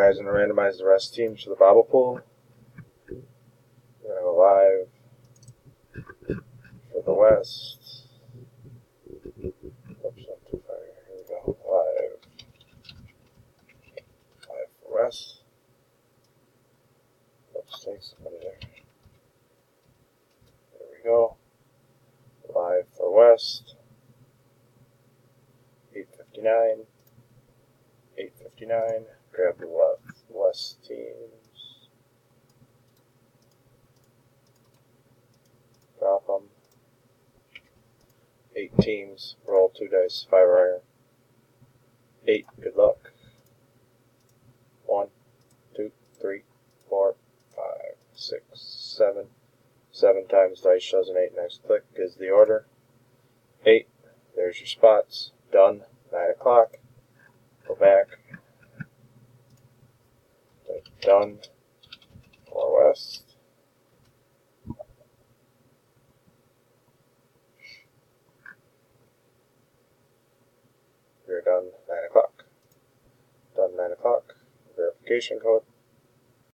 guys going to randomize the rest teams for the Bobble Pool. We're going to go live for the West. Oops, not too far. Here we go. Live for West. Oops, take somebody there. There we go. Live for West. 8:59. 8:59. Grab the West teams. Drop them. 8 teams. Roll 2 dice. 5 iron. 8. Good luck. 1, 2, 3, 4, 5, 6, 7. 7 times dice shows an 8. Next click is the order. 8. There's your spots. Done. 9 o'clock. Go back. Done. For West. You're done. 9 o'clock. Done. 9 o'clock. Verification code.